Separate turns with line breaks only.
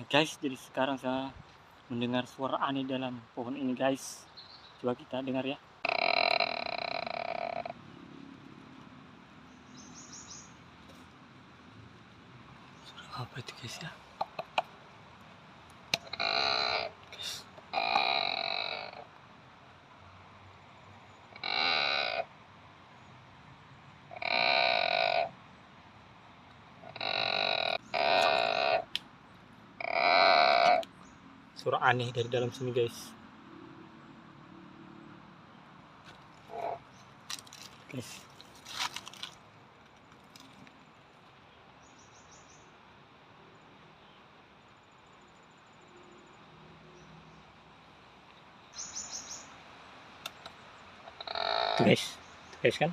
Guys, jadi sekarang saya mendengar suara aneh dalam pohon ini guys. Coba kita dengar ya. Suara apa itu guys ya? Guys. Suara aneh dari dalam sini guys. Guys. Tuh guys kan?